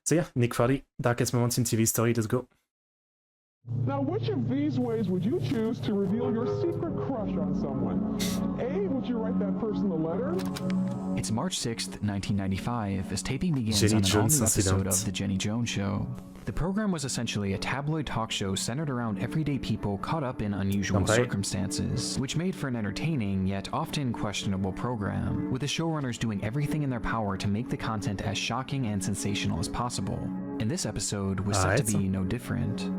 So yeah, Nick Crowley, darkest moments in TV story, let's go. Now, which of these ways would you choose to reveal your secret crush on someone? A, would you write that person a letter? It's March 6th, 1995, as taping begins Jenny on an Jones all-new episode incident. of The Jenny Jones Show. The program was essentially a tabloid talk show centered around everyday people caught up in unusual circumstances, which made for an entertaining, yet often questionable program, with the showrunners doing everything in their power to make the content as shocking and sensational as possible. And this episode was set to be no different.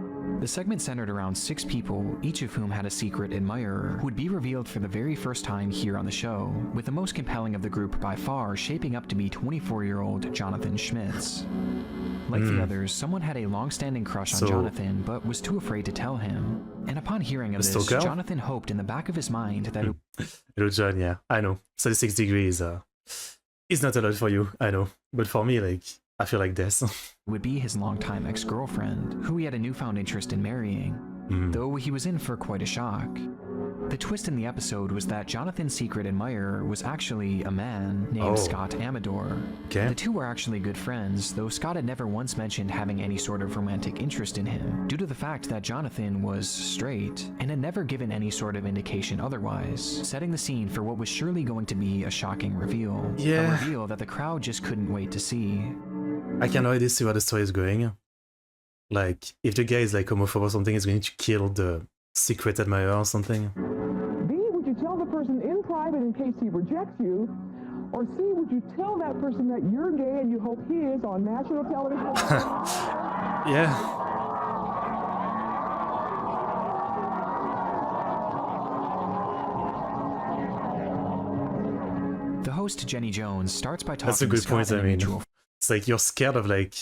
The segment centered around 6 people, each of whom had a secret admirer, who would be revealed for the very first time here on the show, with the most compelling of the group by far shaping up to be 24-year-old Jonathan Schmitz. Like the others, someone had a long-standing crush on Jonathan, but was too afraid to tell him. And upon hearing of this, Jonathan hoped in the back of his mind that Hello, John, yeah, I know. 36 degrees is not a lot for you, I know. But for me, like, I feel like this. would be his longtime ex-girlfriend, who he had a newfound interest in marrying, though he was in for quite a shock. The twist in the episode was that Jonathan's secret admirer was actually a man named Scott Amador. The two were actually good friends, though Scott had never once mentioned having any sort of romantic interest in him, due to the fact that Jonathan was straight, and had never given any sort of indication otherwise, setting the scene for what was surely going to be a shocking reveal. A reveal that the crowd just couldn't wait to see. I can already see where the story is going. Like, if the guy is like homophobe or something, he's going to kill the secret admirer or something. B, would you tell the person in private in case he rejects you? Or C, would you tell that person that you're gay and you hope he is on national television? Yeah. The host, Jenny Jones, starts by talking That's a good to point, Scott I mean. It's like you're scared of like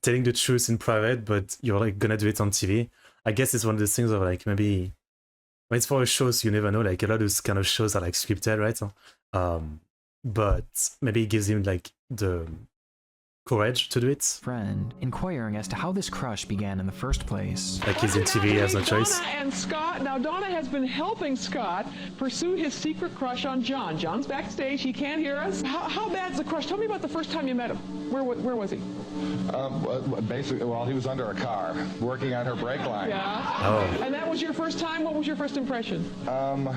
telling the truth in private, but you're like gonna do it on TV. I guess it's one of those things of like maybe when it's for a show, so you never know. Like a lot of those kind of shows are like scripted, right? But maybe it gives him like the courage to do it. Friend, inquiring as to how this crush began in the first place. Like he's in TV, he has no choice. Donna and Scott. Now Donna has been helping Scott pursue his secret crush on John. John's backstage. He can't hear us. How bad's the crush? Tell me about the first time you met him. Where was he? Basically, well, he was under a car working on her brake line. Yeah. Oh. And that was your first time? What was your first impression? Well,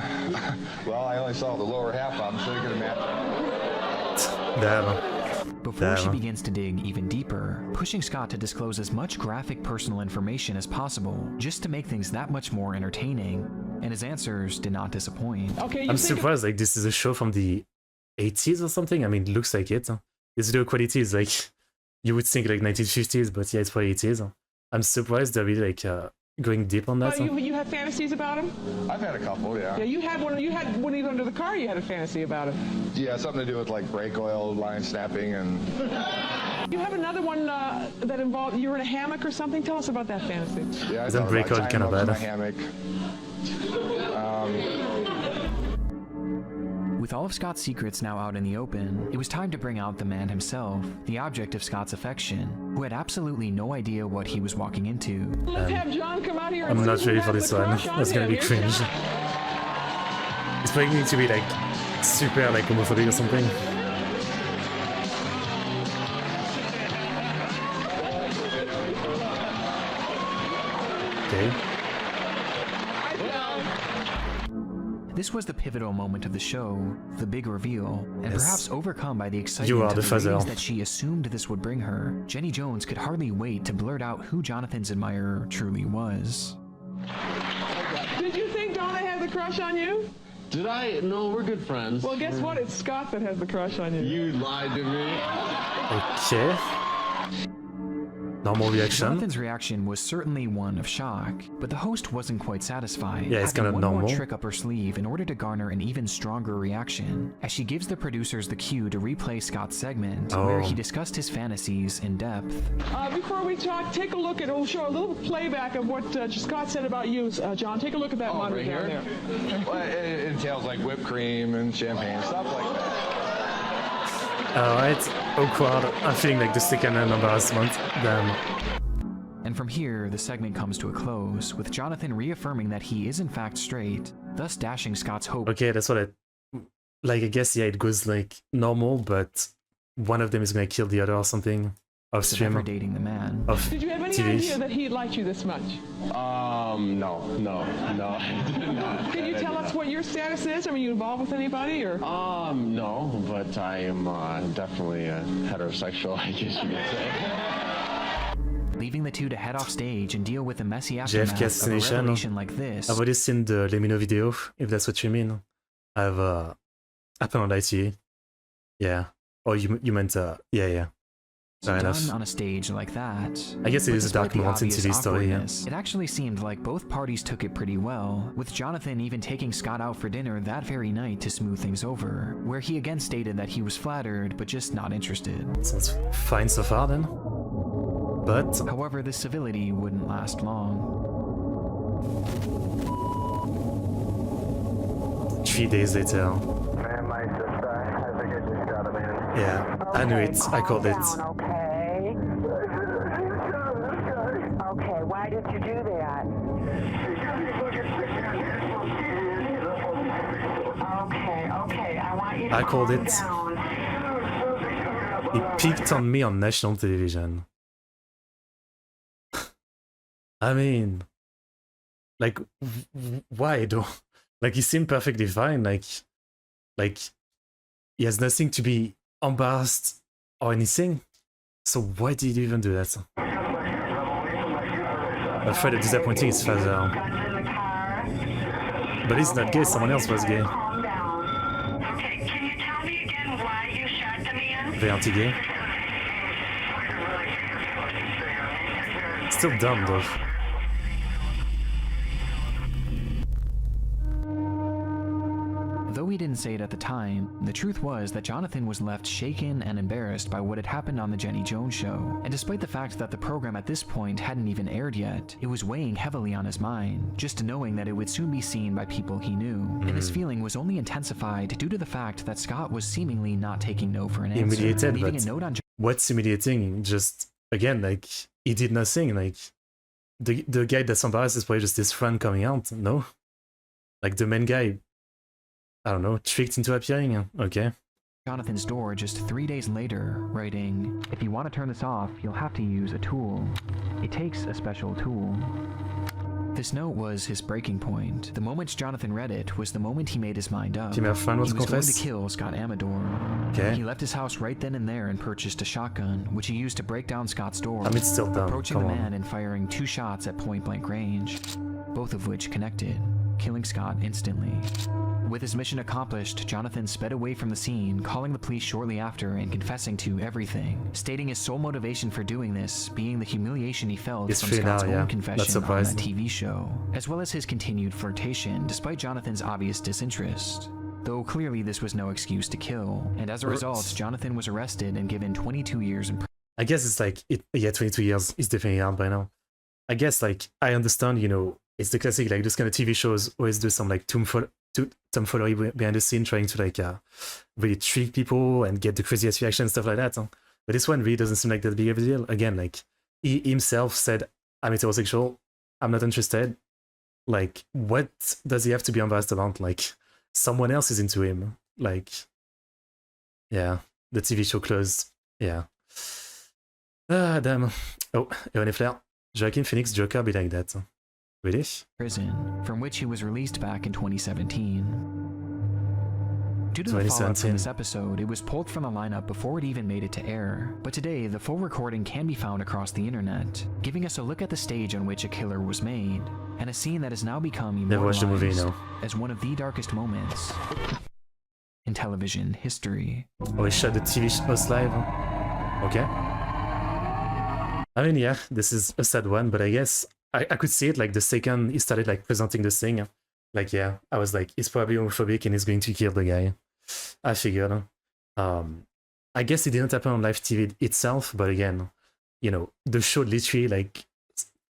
I only saw the lower half of him, so you can imagine. Damn. Before she begins to dig even deeper, pushing Scott to disclose as much graphic personal information as possible, just to make things that much more entertaining, and his answers did not disappoint. Okay, I'm surprised, like this is a show from the 80s or something. I mean, it looks like it. This video quality is like, you would think like 1950s, but yeah, it's probably 80s. I'm surprised they're really like going deep on that. You have fantasies about him? I've had a couple, yeah. Yeah, you had when he was under the car, you had a fantasy about it. Yeah, something to do with like brake oil line snapping and... You have another one that involved, you were in a hammock or something? Tell us about that fantasy. Yeah, Isn't brake oil kind of bad? Hammock. With all of Scott's secrets now out in the open, it was time to bring out the man himself, the object of Scott's affection, who had absolutely no idea what he was walking into. Let's have John come out here and I'm not ready for this one. That's gonna be cringe. It's probably going to be like super like homophobic or something. Okay. This was the pivotal moment of the show, the big reveal, and perhaps overcome by the excitement You are of the the ratings fuzzle. that she assumed this would bring her, Jenny Jones could hardly wait to blurt out who Jonathan's admirer truly was. Did you think Donna had the crush on you? Did I? No, we're good friends. Well, guess what? It's Scott that has the crush on you. You lied to me. Okay. Normal reaction. Jonathan's reaction was certainly one of shock, but the host wasn't quite satisfied. Yeah, it's having kind of one normal. more trick up her sleeve in order to garner an even stronger reaction, as she gives the producers the cue to replay Scott's segment, where he discussed his fantasies in depth. Before we talk, take a look at, we'll show a little playback of what Scott said about you, John. Take a look at that monitor right down here? there. Well, it entails like whipped cream and champagne, stuff like that. Alright, awkward. I'm feeling like the second hand embarrassment. Damn. And from here, the segment comes to a close, with Jonathan reaffirming that he is in fact straight, thus dashing Scott's hope. Okay, that's what like, I guess, yeah, it goes like normal, but one of them is gonna kill the other or something. of of stream, ever dating the man. of Did you have any TV. idea that he liked you this much? No. Can you tell us what your status is? Are you involved with anybody or? No, but I am definitely heterosexual, I guess you could say. Leaving the two to head off stage and deal with the messy JFK aftermath of a assassination. revelation like this. I've already seen the Let Me Know video, if that's what you mean. I've happened on ITA. Yeah. Oh, you meant yeah. Fair enough. Done on a stage like that. I guess it But is a dark despite the moment in obvious TV story, yeah. awkwardness, it actually seemed like both parties took it pretty well, with Jonathan even taking Scott out for dinner that very night to smooth things over, where he again stated that he was flattered but just not interested. Sounds fine so far then. But However, this civility wouldn't last long. 3 days later. Yeah, I knew it. I called it. Okay. Okay, why did you do that? Okay, I want you to I called calm it. down. He peeked on me on national television. I mean, like, why though? Like, he seemed perfectly fine. Like, he has nothing to be embarrassed or anything. So why did you even do that? I'm afraid of disappointing his father. Guns in the car. But he's not gay, someone else was gay. Calm down. Okay, can you tell me again why you shot the man? Very anti-gay. Still dumb though. Though he didn't say it at the time, the truth was that Jonathan was left shaken and embarrassed by what had happened on the Jenny Jones show, and despite the fact that the program at this point hadn't even aired yet, it was weighing heavily on his mind, just knowing that it would soon be seen by people he knew, and his feeling was only intensified due to the fact that Scott was seemingly not taking no for an answer, Humiliated, leaving but a note on what's humiliating? Just, again, like, he did nothing. Like, the guy that's embarrassed is probably just his friend coming out, no? Like, the main guy, I don't know, tricked into appearing. Okay. Jonathan's door just 3 days later, writing, "If you want to turn this off, you'll have to use a tool. It takes a special tool." This note was his breaking point. The moment Jonathan read it was the moment he made his mind up. Female friend was He was going to confessed. kill Scott Amador. Okay. He left his house right then and there and purchased a shotgun, which he used to break down Scott's door, I mean, it's still dumb. approaching Come the on. man and firing 2 shots at point-blank range, both of which connected, killing Scott instantly. With his mission accomplished, Jonathan sped away from the scene, calling the police shortly after and confessing to everything, stating his sole motivation for doing this being the humiliation he felt It's from free now, Scott's yeah. own Not confession on surprised. that TV show, as well as his continued flirtation despite Jonathan's obvious disinterest. Though clearly this was no excuse to kill, and as a result, Jonathan was arrested and given 22 years in prison. I guess it's like, yeah, 22 years is definitely out by now. I guess, like, I understand, you know, it's the classic, like, those kind of TV shows always do some, like, tomfoolery behind the scene, trying to, like, really trick people and get the craziest reaction and stuff like that. But this one really doesn't seem like that big of a deal. Again, like, he himself said, I'm heterosexual, I'm not interested. Like, what does he have to be embarrassed about? Like, someone else is into him. Like, yeah, the TV show closed. Yeah. Ah, damn. Oh, Evan Flair. Joaquin Phoenix Joker be like that. Really? From which he was released back in 2017. Due to the fallout from 2017. this episode, it was pulled from the lineup before it even made it to air, but today the full recording can be found across the internet, giving us a look at the stage on which A Killer was made, and a scene that has now become Never watched the movie, immortalized no. as one of the darkest moments in television history. Oh, he shot the TV host live. Okay. I mean, yeah, this is a sad one, but I guess I could see it, like, the second he started, like, presenting the thing. Like, yeah, I was like, he's probably homophobic and he's going to kill the guy. I figured. I guess it didn't happen on live TV itself, but again, you know, the show literally, like,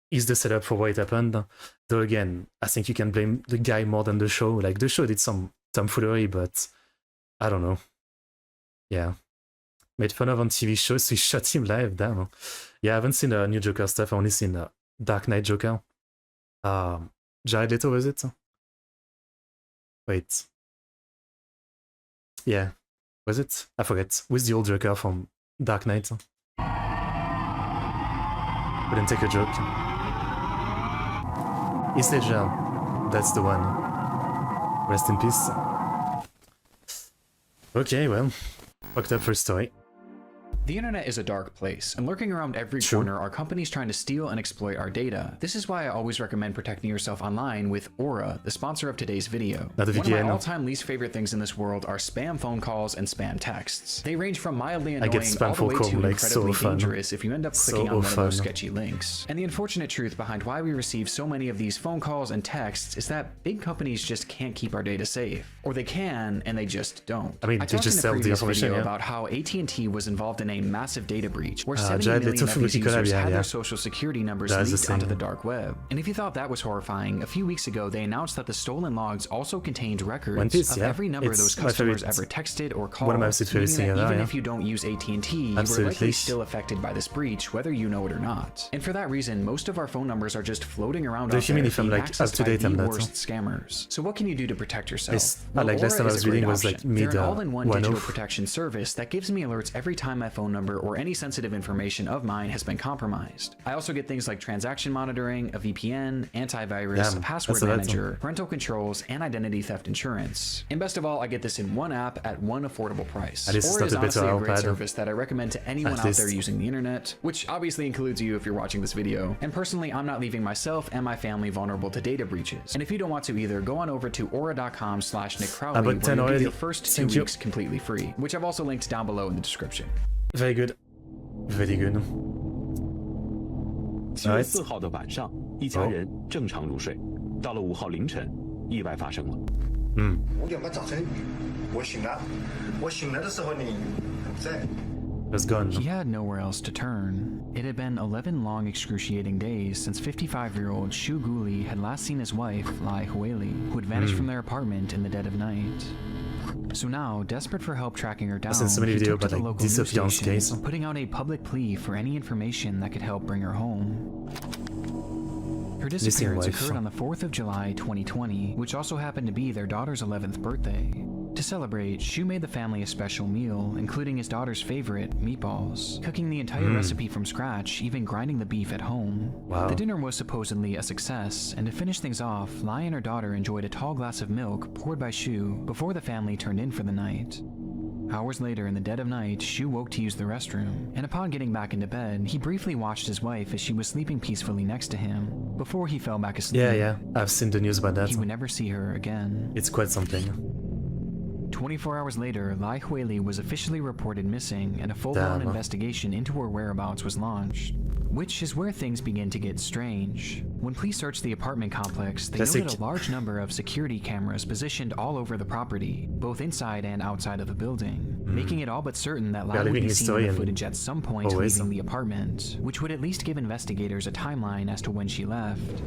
is the setup for what it happened. Though again, I think you can blame the guy more than the show. Like, the show did some tomfoolery, but I don't know. Yeah. Made fun of on TV shows, so he shot him live, damn. Yeah, I haven't seen new Joker stuff, I've only seen Dark Knight Joker. Jared Leto, was it? Wait. Yeah. Was it? I forget. Who's the old Joker from Dark Knight? Couldn't take a joke. East Asia, that's the one. Rest in peace. Okay, well, fucked up first story. The internet is a dark place, and lurking around every corner are companies trying to steal and exploit our data. This is why I always recommend protecting yourself online with Aura, the sponsor of today's video. One of my all-time least favorite things in this world are spam phone calls and spam texts. They range from mildly annoying all the way to incredibly dangerous if you end up clicking on one of those sketchy links. And the unfortunate truth behind why we receive so many of these phone calls and texts is that big companies just can't keep our data safe. Or they can, and they just don't. I mean, they just sell the information, about how AT&T was involved in a massive data breach where 70 million of these users had their social security numbers leaked onto the dark web. And if you thought that was horrifying, a few weeks ago they announced that the stolen logs also contained records of every number those customers ever texted or called, meaning that even if you don't use AT&T, you were likely still affected by this breach, whether you know it or not. And for that reason, most of our phone numbers are just floating around out there being accessed by the worst scammers. So what can you do to protect yourself? Well, Aura is a great option. They're an all-in-one digital protection service that gives me alerts every time my phone number or any sensitive information of mine has been compromised. I also get things like transaction monitoring, a VPN, antivirus, a password manager, parental controls, and identity theft insurance. And best of all, I get this in one app at one affordable price. Aura is honestly a great service that I recommend to anyone out there using the internet, which obviously includes you if you're watching this video. And personally, I'm not leaving myself and my family vulnerable to data breaches. And if you don't want to either, go on over to aura.com/NickCrowley where you get your first 2 weeks completely free, which I've also linked down below in the description. Very good. Very good. 7月4号的晚上，一家人正常入睡，到了5号凌晨，意外发生了。5点半早晨，我醒了。我醒了的时候你不在。Was gone. He had nowhere else to turn. It had been 11 long excruciating days since 55-year-old Shu Guli had last seen his wife, Lai Huili, who had vanished from their apartment in the dead of night. So now, desperate for help tracking her down, he took to the local news station, putting out a public plea for any information that could help bring her home. Her disappearance occurred on the 4th of July 2020, which also happened to be their daughter's 11th birthday. To celebrate, Shu made the family a special meal, including his daughter's favorite, meatballs, cooking the entire recipe from scratch, even grinding the beef at home. Wow. The dinner was supposedly a success, and to finish things off, Lai and her daughter enjoyed a tall glass of milk poured by Shu before the family turned in for the night. Hours later, in the dead of night, Shu woke to use the restroom, and upon getting back into bed, he briefly watched his wife as she was sleeping peacefully next to him, before he fell back asleep. Yeah, I've seen the news about that. He would never see her again. It's quite something. 24 hours later, Lai Huili was officially reported missing, and a full-blown investigation into her whereabouts was launched. Which is where things begin to get strange. When police searched the apartment complex, they noted a large number of security cameras positioned all over the property, both inside and outside of the building, making it all but certain that Lai would be seen in the footage at some point leaving the apartment, which would at least give investigators a timeline as to when she left.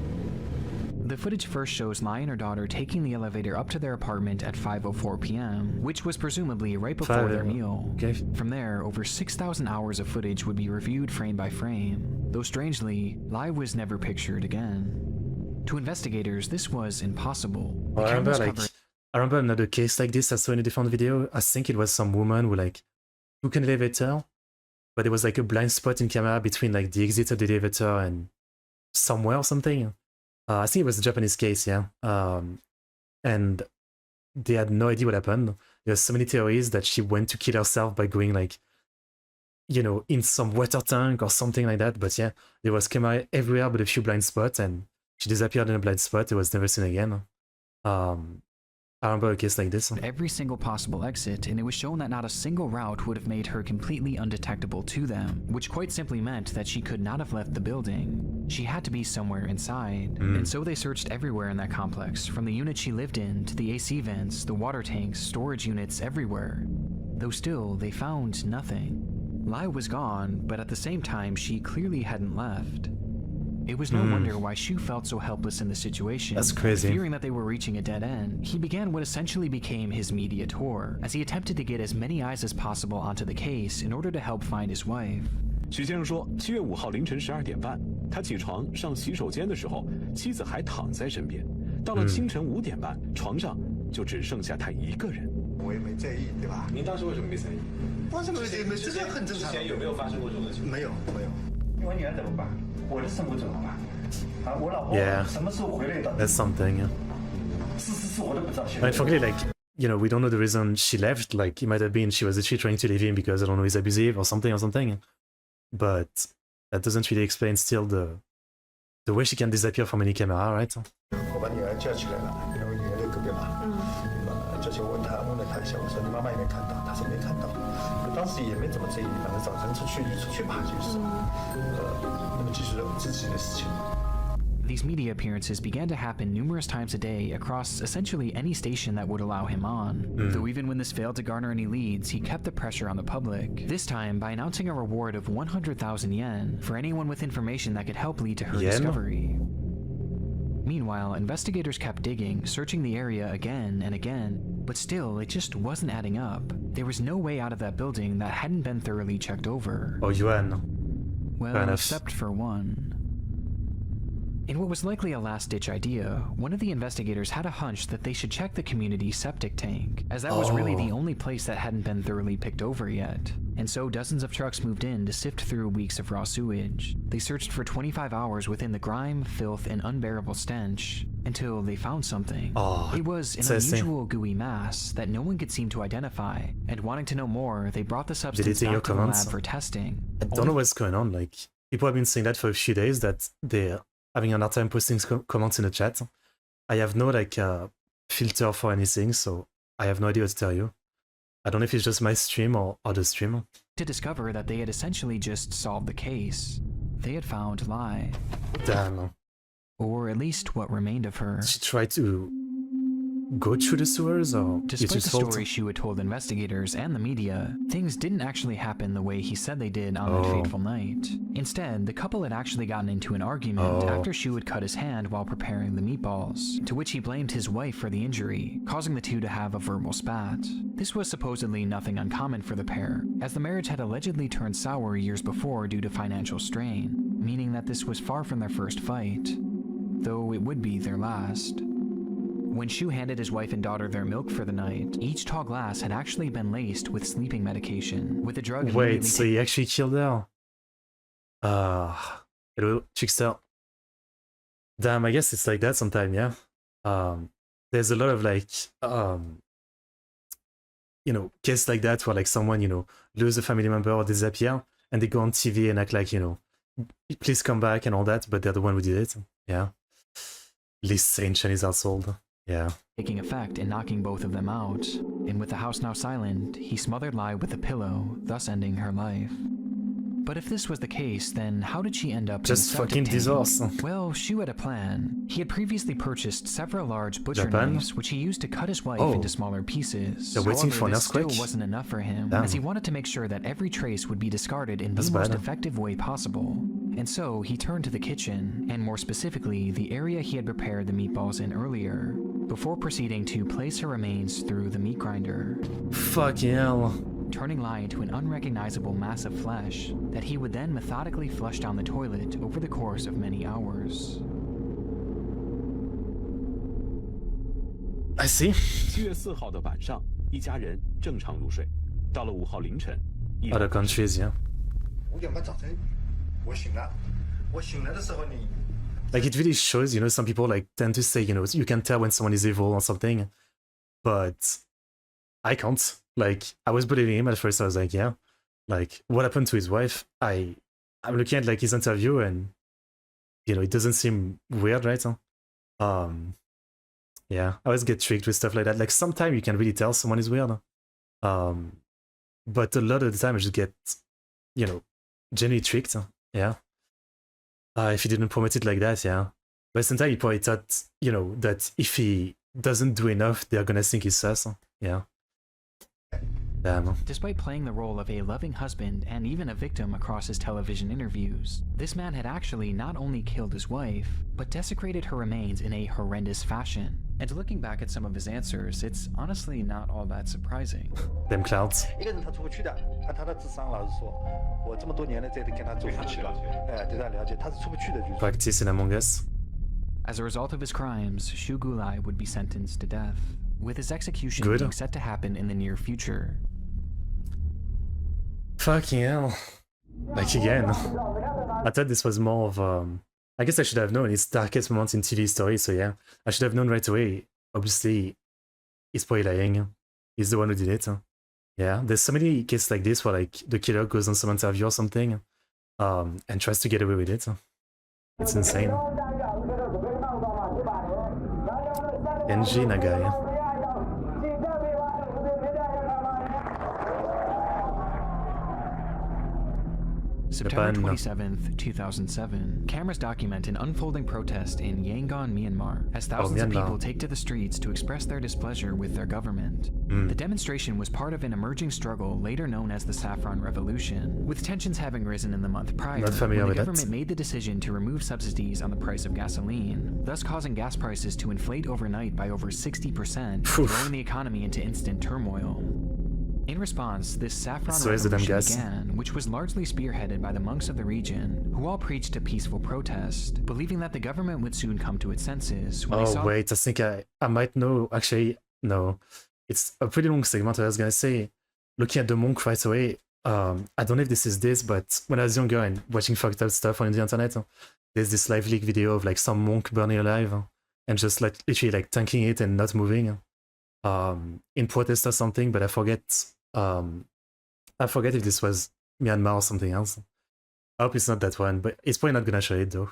The footage first shows Lai and her daughter taking the elevator up to their apartment at 5:04 p.m., which was presumably right before their meal. Okay. From there, over 6,000 hours of footage would be reviewed frame by frame, though strangely, Lai was never pictured again. To investigators, this was impossible. I remember another case like this I saw in a different video. I think it was some woman who took an elevator, but there was a blind spot in camera between the exit of the elevator and somewhere or something. I think it was a Japanese case, yeah. And they had no idea what happened. There's so many theories that she went to kill herself by going in some water tank or something like that. But yeah, there was camera everywhere but a few blind spots, and she disappeared in a blind spot. It was never seen again. I remember a case like this. Every single possible exit, and it was shown that not a single route would have made her completely undetectable to them, which quite simply meant that she could not have left the building. She had to be somewhere inside. And so they searched everywhere in that complex, from the unit she lived in to the AC vents, the water tanks, storage units, everywhere. Though still, they found nothing. Lai was gone, but at the same time, she clearly hadn't left. It was no wonder why Shu felt so helpless in the situation. That's crazy. Fearing that they were reaching a dead end, he began what essentially became his media tour, as he attempted to get as many eyes as possible onto the case in order to help find his wife. 许先生说，7月5号凌晨12点半，他起床上洗手间的时候，妻子还躺在身边。到了清晨5点半，床上就只剩下他一个人。我也没在意，对吧？您当时为什么没在意？为什么没？这很正常。之前有没有发生过这种事情？没有。Yeah, that's something. I forget, like, you know, we don't know the reason she left. Like, it might have been she was actually trying to leave him because, I don't know, he's abusive or something. But that doesn't really explain still the way she can disappear from any camera, right? 我把女儿叫起来了，因为女儿在隔壁嘛。叫起问她一下，我说你妈妈有没有看到？她说没看到。我当时也没怎么在意，反正早晨出去吧，就是。那么继续自己的事情。 These media appearances began to happen numerous times a day across essentially any station that would allow him on. Though even when this failed to garner any leads, he kept the pressure on the public, this time by announcing a reward of 100,000 yen for anyone with information that could help lead to her discovery. Meanwhile, investigators kept digging, searching the area again and again, but still, it just wasn't adding up. There was no way out of that building that hadn't been thoroughly checked over. Oh, Yuan. Well, except for one. In what was likely a last-ditch idea, one of the investigators had a hunch that they should check the community septic tank, as that was really the only place that hadn't been thoroughly picked over yet. And so dozens of trucks moved in to sift through weeks of raw sewage. They searched for 25 hours within the grime, filth, and unbearable stench, until they found something. It was an unusual gooey mass that no one could seem to identify, and wanting to know more, they brought the substance back to the lab for testing. I don't know what's going on, like, people have been saying that for a few days, that they're having a hard time posting comments in the chat. I have no, like, filter for anything, so I have no idea what to tell you. I don't know if it's just my stream or the stream. To discover that they had essentially just solved the case. They had found Lai. Damn. Or at least what remained of her. She tried to go through the sewers, or despite the story Shu had told investigators and the media, things didn't actually happen the way he said they did on that fateful night. Instead, the couple had actually gotten into an argument after Shu had cut his hand while preparing the meatballs, to which he blamed his wife for the injury, causing the two to have a verbal spat. This was supposedly nothing uncommon for the pair, as the marriage had allegedly turned sour years before due to financial strain, meaning that this was far from their first fight, though it would be their last. When Shu handed his wife and daughter their milk for the night, each tall glass had actually been laced with sleeping medication, with the drug. Wait, so he actually killed her? Hello, Chickster. Damn, I guess it's like that sometime, yeah. There's a lot of, like, you know, cases like that where, like, someone, you know, lose a family member or disappear, and they go on TV and act like, you know, please come back and all that, but they're the one who did it. Yeah. Least sane Chinese household. Yeah. Taking effect and knocking both of them out. And with the house now silent, he smothered Lai with a pillow, thus ending her life. But if this was the case, then how did she end up just fucking divorce? Well, Shu had a plan. He had previously purchased several large butcher knives, which he used to cut his wife into smaller pieces. However, this still wasn't enough for him, as he wanted to make sure that every trace would be discarded in the most effective way possible. And so he turned to the kitchen, and more specifically, the area he had prepared the meatballs in earlier, before proceeding to place her remains through the meat grinder. Fucking hell. Turning Lai into an unrecognizable mass of flesh that he would then methodically flush down the toilet over the course of many hours. I see. 7月4号的晚上，一家人正常入睡。到了5号凌晨，Other countries, yeah. 5点半早晨，我醒了。我醒来的时候，你 like it really shows, you know, some people like tend to say, you know, you can tell when someone is evil or something, but I can't. Like, I was believing him at first. I was like, yeah, like, what happened to his wife? I'm looking at like his interview, and you know, it doesn't seem weird, right? Yeah, I always get tricked with stuff like that. Like, sometimes you can really tell someone is weird, but a lot of the time I just get, you know, genuinely tricked. Yeah. If he didn't promote it like that, yeah. But sometimes he probably thought, you know, that if he doesn't do enough, they're gonna think he's sus. Yeah. Damn. Despite playing the role of a loving husband and even a victim across his television interviews, this man had actually not only killed his wife, but desecrated her remains in a horrendous fashion. And looking back at some of his answers, it's honestly not all that surprising. Them clouds. 一个人他出不去的，按他的智商，老实说，我这么多年了，这跟他走不去了，对他了解，他是出不去的，就是。Practice in Among Us. As a result of his crimes, Shu Gulai would be sentenced to death, with his execution being set to happen in the near future. Fucking hell. Like again. I thought this was more of I guess I should have known its darkest moments in TV story, so yeah. I should have known right away. Obviously, he's probably lying. He's the one who did it. Yeah, there's so many cases like this where like the killer goes on some interview or something and tries to get away with it. It's insane. Kenji Nagai. September 27th, 2007, cameras document an unfolding protest in Yangon, Myanmar, as thousands of people take to the streets to express their displeasure with their government. The demonstration was part of an emerging struggle later known as the Saffron Revolution, with tensions having risen in the month prior when the government made the decision to remove subsidies on the price of gasoline, thus causing gas prices to inflate overnight by over 60%, throwing the economy into instant turmoil. In response, this Saffron Revolution began, which was largely spearheaded by the monks of the region, who all preached a peaceful protest, believing that the government would soon come to its senses. When wait, I think I might know. Actually, no. It's a pretty long segment. I was gonna say, looking at the monk right away, I don't know if this is this, but when I was younger and watching fucked up stuff on the internet, there's this live leak video of like some monk burning alive and just like literally like tanking it and not moving in protest or something, but I forget if this was Myanmar or something else. I hope it's not that one, but it's probably not gonna show it though.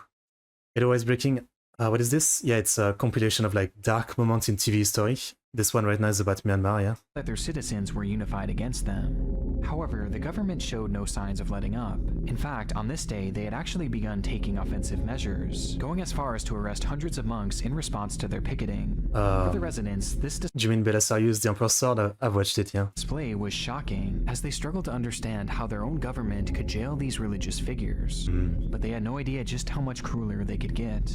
Otherwise breaking, what is this? Yeah, it's a compilation of like dark moments in TV history. This one right now is about Myanmar, yeah. That their citizens were unified against them. However, the government showed no signs of letting up. In fact, on this day, they had actually begun taking offensive measures, going as far as to arrest hundreds of monks in response to their picketing. For the residents, this Jimin Belisarius, the Emperor's Sword, I've watched it, yeah. Display was shocking, as they struggled to understand how their own government could jail these religious figures. But they had no idea just how much crueler they could get.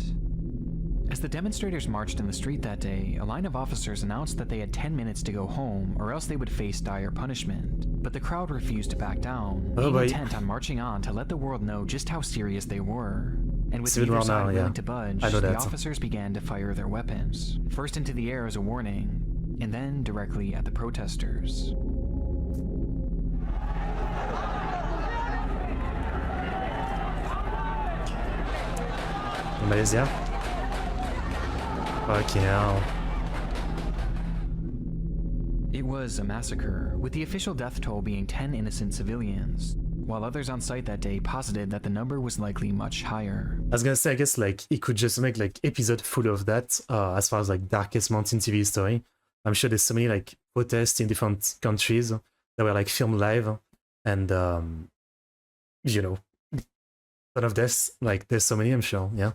As the demonstrators marched in the street that day, a line of officers announced that they had 10 minutes to go home or else they would face dire punishment. But the crowd refused to back down, being intent on marching on to let the world know just how serious they were. And with neither side willing to budge, the officers began to fire their weapons, first into the air as a warning, and then directly at the protesters. Malaysia? Fucking hell. It was a massacre, with the official death toll being 10 innocent civilians, while others on site that day posited that the number was likely much higher. I was gonna say, I guess like he could just make like episode full of that as far as like darkest moments in TV history. I'm sure there's so many like protests in different countries that were like filmed live and you know, ton of deaths, like there's so many, I'm sure, yeah.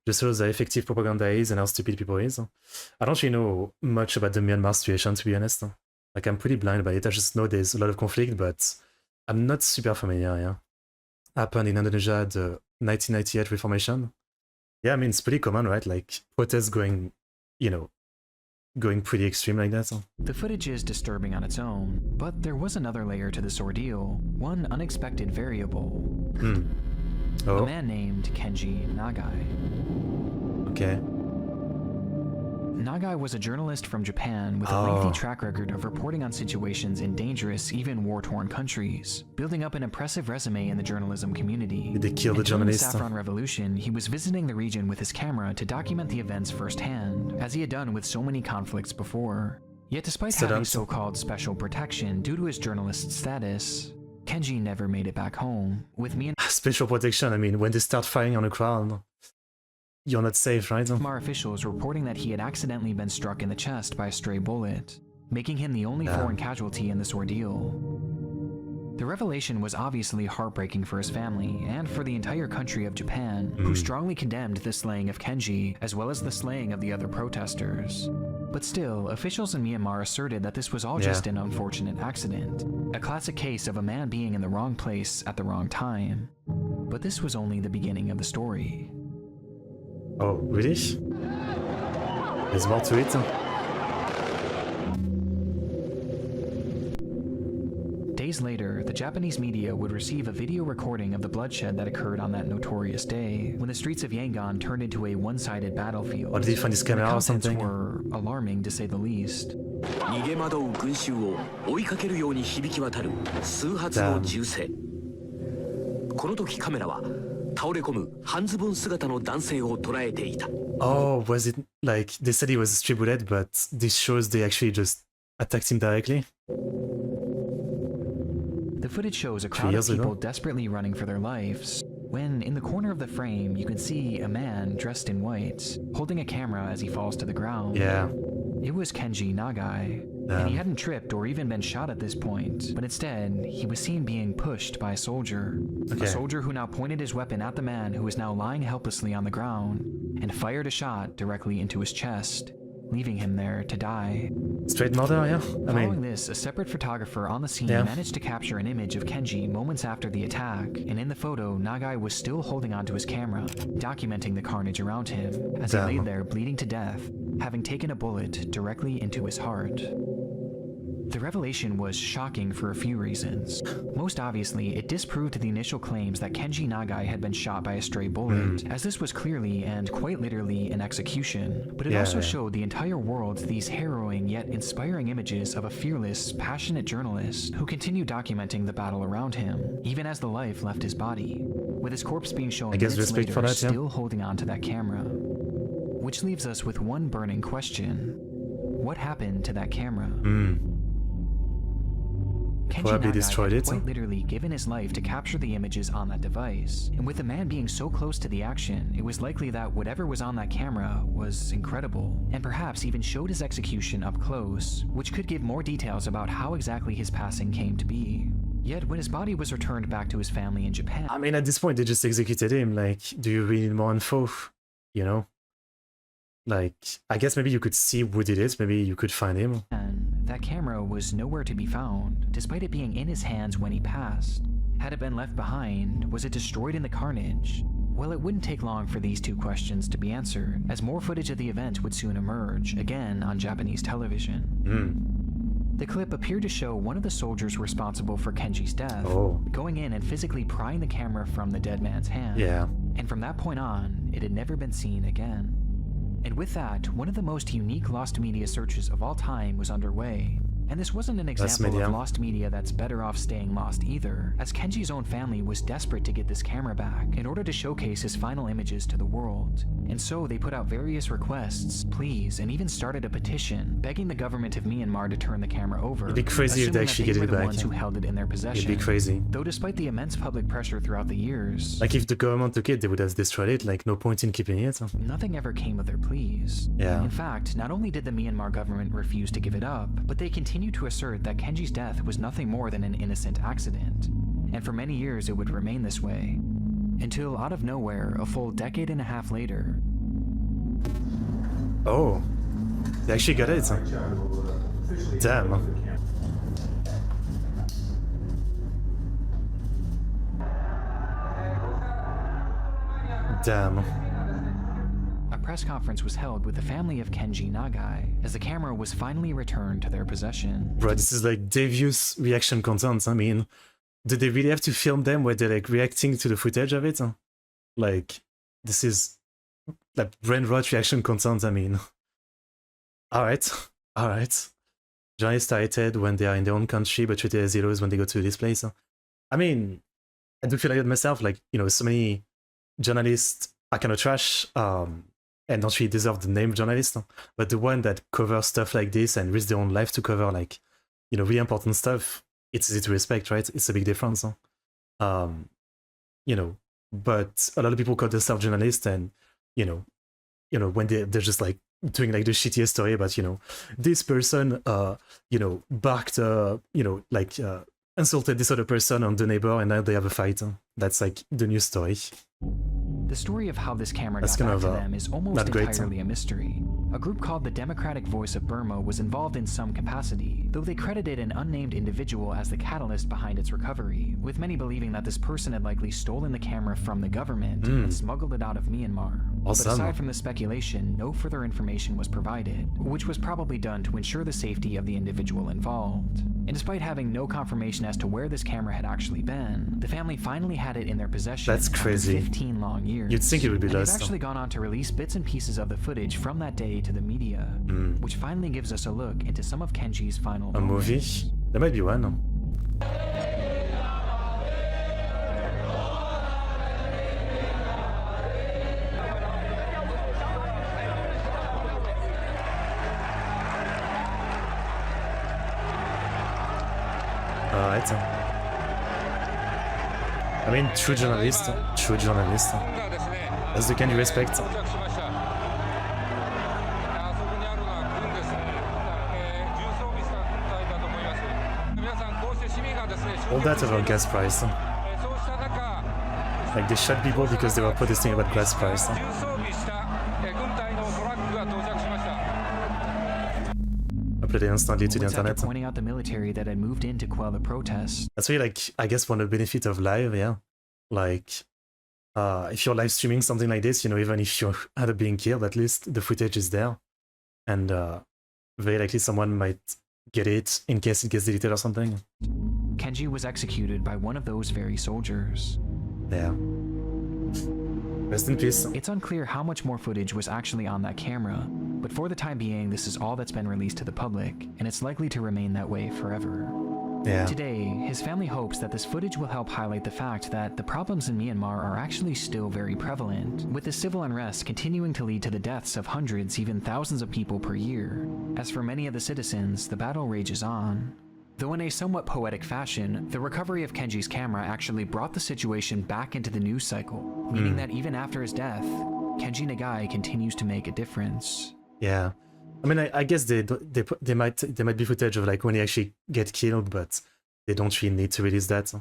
Just shows how effective propaganda is and how stupid people is. I don't really know much about the Myanmar situation, to be honest. Like, I'm pretty blind about it. I just know there's a lot of conflict, but I'm not super familiar, yeah. Happened in Indonesia, the 1998 Reformation. Yeah, I mean, it's pretty common, right? Like, protests going, you know, going pretty extreme like that. The footage is disturbing on its own, but there was another layer to this ordeal, one unexpected variable. A man named Kenji Nagai. Okay. Nagai was a journalist from Japan with a lengthy track record of reporting on situations in dangerous, even war-torn countries, building up an impressive resume in the journalism community. Did they kill the journalist? During the Saffron Revolution, he was visiting the region with his camera to document the events firsthand, as he had done with so many conflicts before. Yet despite having so-called special protection due to his journalist status, Kenji never made it back home, with Special protection, I mean, when they start firing on a crowd, you're not safe, right? Myanmar officials reporting that he had accidentally been struck in the chest by a stray bullet, making him the only foreign casualty in this ordeal. The revelation was obviously heartbreaking for his family and for the entire country of Japan, who strongly condemned the slaying of Kenji as well as the slaying of the other protesters. But still, officials in Myanmar asserted that this was all just an unfortunate accident, a classic case of a man being in the wrong place at the wrong time. But this was only the beginning of the story. Oh, really? There's more to it? Days later, the Japanese media would receive a video recording of the bloodshed that occurred on that notorious day, when the streets of Yangon turned into a one-sided battlefield. Or did he find his camera or something? The contents were alarming, to say the least. 倒れ込む半ズボン姿の男性を捉えていた。 Oh, was it like they said he was distributed, but this shows they actually just attacked him directly? The footage shows a crowd of people desperately running for their lives, when in the corner of the frame you can see a man dressed in white, holding a camera as he falls to the ground. Yeah. It was Kenji Nagai, and he hadn't tripped or even been shot at this point, but instead, he was seen being pushed by a soldier. A soldier who now pointed his weapon at the man who was now lying helplessly on the ground, and fired a shot directly into his chest, leaving him there to die. Straight murder, yeah? Following this, a separate photographer on the scene managed to capture an image of Kenji moments after the attack, and in the photo, Nagai was still holding onto his camera, documenting the carnage around him, as he lay there bleeding to death, having taken a bullet directly into his heart. The revelation was shocking for a few reasons. Most obviously, it disproved the initial claims that Kenji Nagai had been shot by a stray bullet, as this was clearly and quite literally an execution, but it also showed the entire world these harrowing yet inspiring images of a fearless, passionate journalist who continued documenting the battle around him, even as the life left his body, with his corpse being shown minutes later still holding on to that camera. Which leaves us with one burning question. What happened to that camera? Kenji Nagai had quite literally given his life to capture the images on that device, and with the man being so close to the action, it was likely that whatever was on that camera was incredible, and perhaps even showed his execution up close, which could give more details about how exactly his passing came to be. Yet when his body was returned back to his family in Japan... I mean, at this point, they just executed him. Like, do you really need more info? You know? Like, I guess maybe you could see who did it, maybe you could find him. And that camera was nowhere to be found, despite it being in his hands when he passed. Had it been left behind? Was it destroyed in the carnage? Well, it wouldn't take long for these two questions to be answered, as more footage of the event would soon emerge, again on Japanese television. The clip appeared to show one of the soldiers responsible for Kenji's death, going in and physically prying the camera from the dead man's hand. And from that point on, it had never been seen again. And with that, one of the most unique lost media searches of all time was underway. And this wasn't an example of lost media that's better off staying lost either, as Kenji's own family was desperate to get this camera back in order to showcase his final images to the world. And so they put out various requests, pleas, and even started a petition begging the government of Myanmar to turn the camera over. It'd be crazy if they actually get it back. Ones who held it in their possession. It'd be crazy. Though despite the immense public pressure throughout the years, like if the government took it, they would have destroyed it. Like no point in keeping it. Nothing ever came of their pleas. In fact, not only did the Myanmar government refuse to give it up, but they continued to assert that Kenji's death was nothing more than an innocent accident. And for many years it would remain this way. Until out of nowhere, a full decade and a half later... Oh, they actually got it. Damn. Damn. A press conference was held with the family of Kenji Nagai as the camera was finally returned to their possession. Bro, this is like devious reaction content. I mean, did they really have to film them where they're like reacting to the footage of it? Like, this is like brain rot reaction content. I mean, alright. Journalists are hated when they are in their own country, but treated as heroes when they go to this place. I mean, I do feel like that myself. Like, you know, so many journalists are kind of trash. And don't really deserve the name journalist, but the one that covers stuff like this and risk their own life to cover, like, you know, really important stuff, it's easy to respect, right? It's a big difference. You know, but a lot of people call themselves journalists, and you know, when they're just like doing like the shittiest story about, you know, this person, you know, barked, you know, like insulted this other person on the neighbor, and now they have a fight. That's like the news story. The story of how this camera got back to them is almost entirely a mystery. A group called the Democratic Voice of Burma was involved in some capacity, though they credited an unnamed individual as the catalyst behind its recovery, with many believing that this person had likely stolen the camera from the government and smuggled it out of Myanmar. But aside from the speculation, no further information was provided, which was probably done to ensure the safety of the individual involved. And despite having no confirmation as to where this camera had actually been, the family finally had it in their possession after 15 long years. You'd think it would be and lost. They've actually gone on to release bits and pieces of the footage from that day to the media, which finally gives us a look into some of Kenji's final moments. Movie? There might be one. Alright. I mean, true journalist. True journalist. That's the kind you respect. All that over gas price. Like they shot people because they were protesting about gas price. Uploaded instantly to the internet. Pointing out the military that had moved in to quell the protests. That's really like, I guess, one of the benefits of live, yeah. Like, if you're live streaming something like this, you know, even if you end up being killed, at least the footage is there. And very likely someone might get it in case it gets deleted or something. Kenji was executed by one of those very soldiers. Yeah. Rest in peace. It's unclear how much more footage was actually on that camera, but for the time being, this is all that's been released to the public, and it's likely to remain that way forever. Yeah. Today, his family hopes that this footage will help highlight the fact that the problems in Myanmar are actually still very prevalent, with the civil unrest continuing to lead to the deaths of hundreds, even thousands of people per year. As for many of the citizens, the battle rages on. Though in a somewhat poetic fashion, the recovery of Kenji's camera actually brought the situation back into the news cycle, meaning that even after his death, Kenji Nagai continues to make a difference. Yeah. I mean, I guess they might be footage of like when he actually get killed, but they don't really need to release that.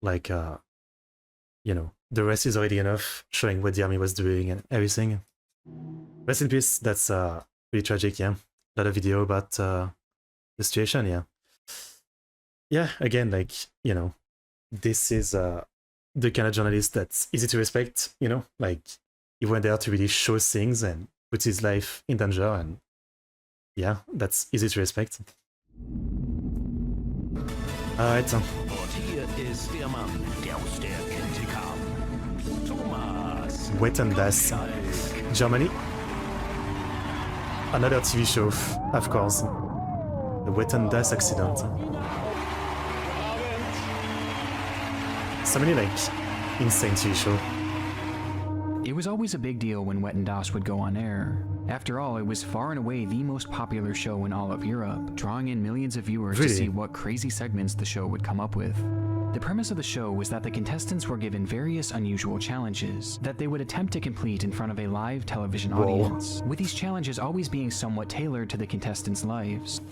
Like, you know, the rest is already enough showing what the army was doing and everything. Rest in peace. That's really tragic. Yeah, a lot of video about the situation. Yeah. Yeah. Again, like, you know, this is the kind of journalist that's easy to respect. You know, like he went there to really show things and put his life in danger, and yeah, that's easy to respect. Alright. Wetten Das, Germany. Another TV show, of course. The Wetten Das accident. So many like insane TV show. It was always a big deal when Wetten Das would go on air. After all, it was far and away the most popular show in all of Europe, drawing in millions of viewers to see what crazy segments the show would come up with. The premise of the show was that the contestants were given various unusual challenges that they would attempt to complete in front of a live television audience, with these challenges always being somewhat tailored to the contestants' lives.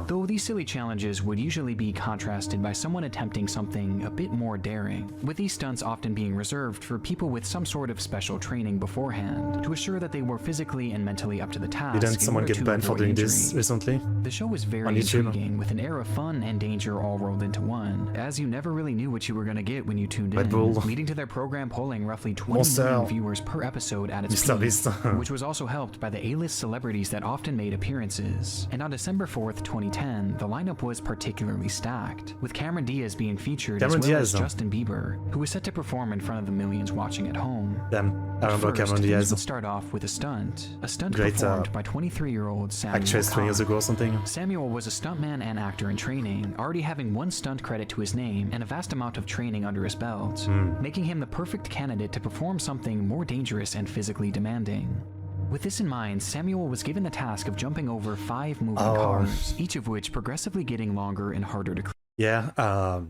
Though these silly challenges would usually be contrasted by someone attempting something a bit more daring, with these stunts often being reserved for people with some sort of special training beforehand to assure that they were physically and mentally up to the task. Didn't someone get banned for doing this recently? The show was very intriguing, with an air of fun and danger all rolled into one, as you never really knew what you were going to get when you tuned in, leading to their program polling roughly 20 million viewers per episode at its peak, which was also helped by the A-list celebrities that often made appearances. And on December 4th, 2010, the lineup was particularly stacked, with Cameron Diaz being featured as well as Justin Bieber, who was set to perform in front of the millions watching at home. I remember Cameron Diaz. Would start off with a stunt performed by 23-year-old Samuel. Actress 20 years ago or something. Samuel was a stuntman and actor in training, already having one stunt credit to his name and a vast amount of training under his belt, making him the perfect candidate to perform something more dangerous and physically demanding. With this in mind, Samuel was given the task of jumping over 5 moving cars, each of which progressively getting longer and harder to clear. Yeah,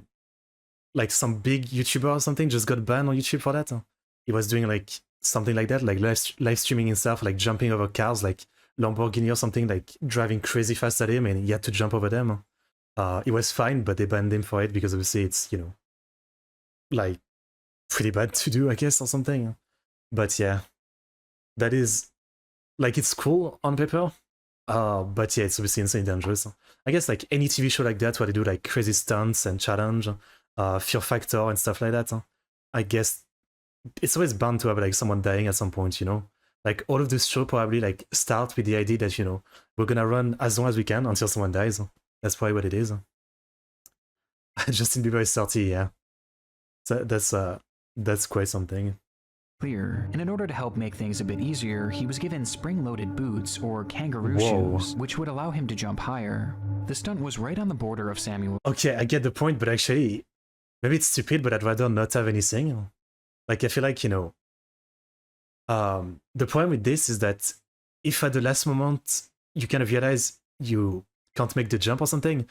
like some big YouTuber or something just got banned on YouTube for that. He was doing like something like that, like live streaming himself, like jumping over cars, like Lamborghini or something, like driving crazy fast at him, and he had to jump over them. It was fine, but they banned him for it because obviously it's, you know, like pretty bad to do, I guess, or something. But yeah, that is like, it's cool on paper, but yeah, it's obviously insane dangerous. I guess like any TV show like that where they do like crazy stunts and challenge, fear factor and stuff like that, I guess it's always bound to have like someone dying at some point, you know. Like all of this show probably like start with the idea that, you know, we're gonna run as long as we can until someone dies. That's probably what it is. Justin Bieber is 30, yeah. So that's quite something. Clear. And in order to help make things a bit easier, he was given spring-loaded boots or kangaroo shoes, which would allow him to jump higher. The stunt was right on the border of Samuel. Okay, I get the point, but actually, maybe it's stupid, but I'd rather not have anything. Like, I feel like, you know, the problem with this is that if at the last moment you kind of realize you can't make the jump or something,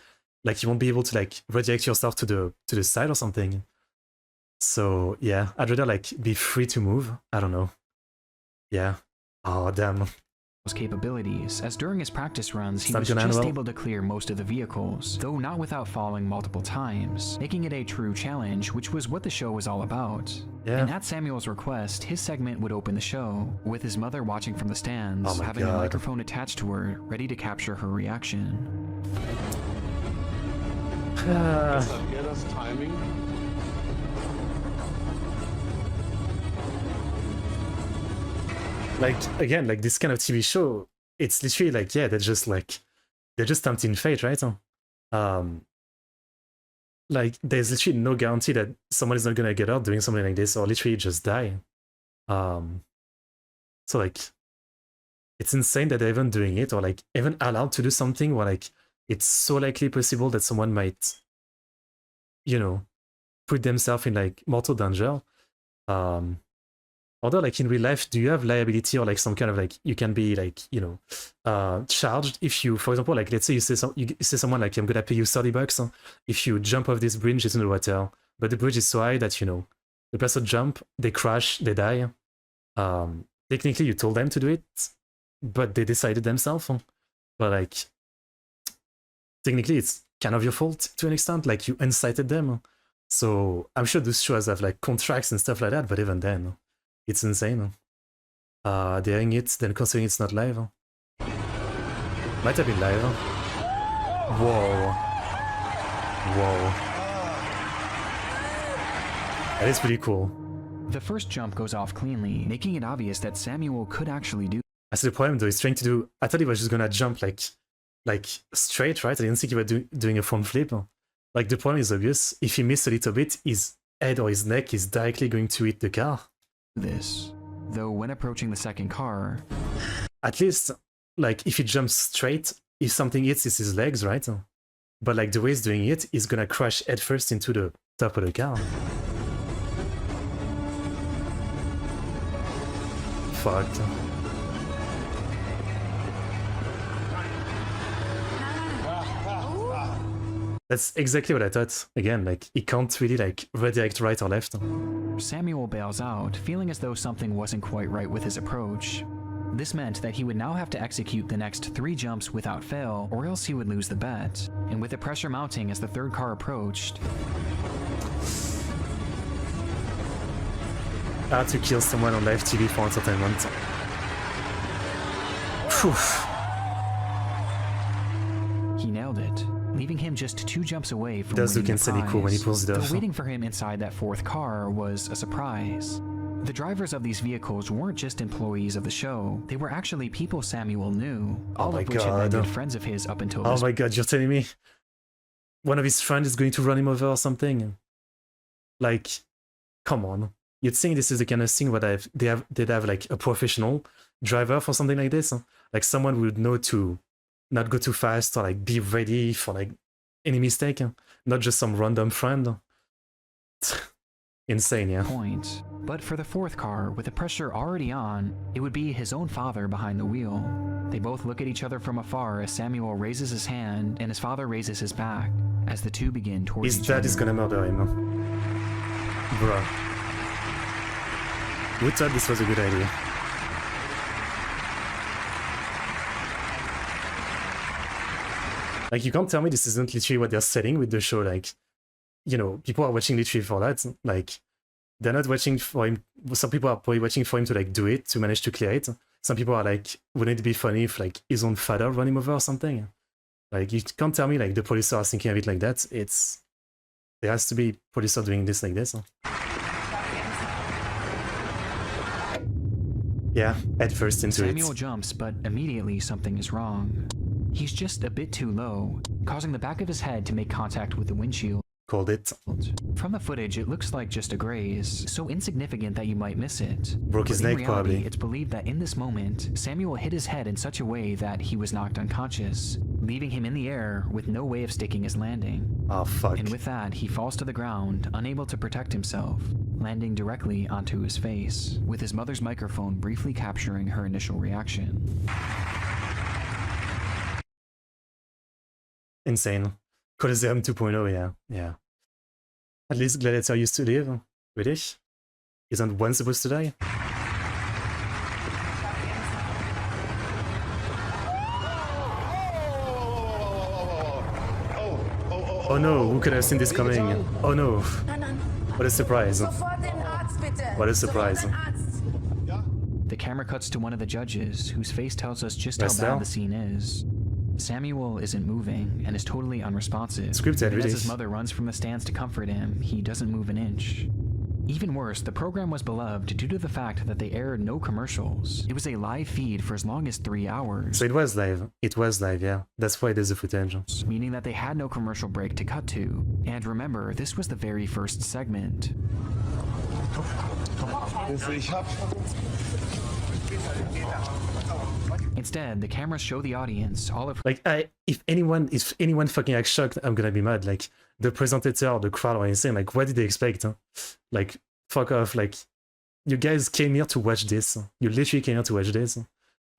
like you won't be able to like redirect yourself to the side or something. So yeah, I'd rather like be free to move. I don't know. Yeah. Oh damn. Capabilities, as during his practice runs, he was just able to clear most of the vehicles, though not without falling multiple times, making it a true challenge, which was what the show was all about. Yeah. And at Samuel's request, his segment would open the show, with his mother watching from the stands, having a microphone attached to her, ready to capture her reaction. Get us timing. Like again, like this kind of TV show, it's literally like, yeah, they're just tempting fate, right? Like there's literally no guarantee that someone is not gonna get out doing something like this or literally just die. So like it's insane that they're even doing it or like even allowed to do something where like it's so likely possible that someone might, you know, put themselves in like mortal danger. Although, like in real life, do you have liability or like some kind of like you can be like, you know, charged if you, for example, like let's say you say someone like I'm gonna pay you $30 if you jump off this bridge into the water, but the bridge is so high that you know the person jump, they crash, they die. Technically, you told them to do it, but they decided themselves. But like technically, it's kind of your fault to an extent. Like you incited them. So I'm sure those shows have like contracts and stuff like that. But even then. It's insane. Daring it, then considering it's not live. Might have been live. Whoa. Whoa. That is pretty cool. The first jump goes off cleanly, making it obvious that Samuel could actually do. I see the problem though, he's trying to do... I thought he was just gonna jump like straight, right? I didn't think he was doing a front flip. Like the problem is obvious. If he missed a little bit, his head or his neck is directly going to hit the car. This, though when approaching the second car, at least like if he jumps straight, if something hits it's his legs, right? But like the way he's doing it, he's gonna crash headfirst into the top of the car. Fucked. That's exactly what I thought. Again, like he can't really like redirect right or left. Samuel bails out, feeling as though something wasn't quite right with his approach. This meant that he would now have to execute the next 3 jumps without fail, or else he would lose the bet. And with the pressure mounting as the third car approached, I had to kill someone on live TV for entertainment. he nailed it, leaving him just 2 jumps away from does winning look insanely cool when he pulls it off. Though waiting for him inside that 4th car was a surprise. The drivers of these vehicles weren't just employees of the show, they were actually people Samuel knew, all of which had been good friends of his up until this. Oh my god, you're telling me one of his friends is going to run him over or something? Like, come on. You'd think this is the kind of thing where they'd have like a professional driver for something like this? Like someone would know to not go too fast or like be ready for like any mistake, not just some random friend. Insane, yeah. Point. But for the 4th car, with the pressure already on, it would be his own father behind the wheel. They both look at each other from afar as Samuel raises his hand and his father raises his back, as the two begin towards each other. His dad is gonna murder him. Bruh. Who thought this was a good idea? Like, you can't tell me this isn't literally what they're selling with the show. Like, you know, people are watching literally for that. Like, they're not watching for him. Some people are probably watching for him to like do it, to manage to clear it. Some people are like, wouldn't it be funny if like his own father ran him over or something? Like, you can't tell me like the producer is thinking of it like that. There has to be producer doing this like this. Yeah, head first into Samuel jumps, but immediately something is wrong. He's just a bit too low, causing the back of his head to make contact with the windshield. Called it. From the footage, it looks like just a graze, so insignificant that you might miss it. Broke his neck, probably. It's believed that in this moment, Samuel hit his head in such a way that he was knocked unconscious, leaving him in the air with no way of sticking his landing. Oh, fuck. And with that, he falls to the ground, unable to protect himself, landing directly onto his face, with his mother's microphone briefly capturing her initial reaction. Insane. Coliseum 2.0, yeah. At least Gladiator used to live. Really? Isn't one supposed to die? Oh no, who could have seen this coming? Oh no. What a surprise. What a surprise. The camera cuts to one of the judges, whose face tells us just how Estelle? bad the scene is. Samuel isn't moving and is totally unresponsive. Scripted, Even really. as his mother runs from the stands to comfort him, he doesn't move an inch. Even worse, the program was beloved due to the fact that they aired no commercials. It was a live feed for as long as 3 hours. So it was live. It was live, yeah. That's why there's the footage. Meaning that they had no commercial break to cut to. And remember, this was the very first segment. Instead, the cameras show the audience all of Like, if anyone fucking acts shocked, I'm gonna be mad. Like, the presenter, the crowd or anything, like, what did they expect? Huh? Like, fuck off. Like, you guys came here to watch this. You literally came here to watch this.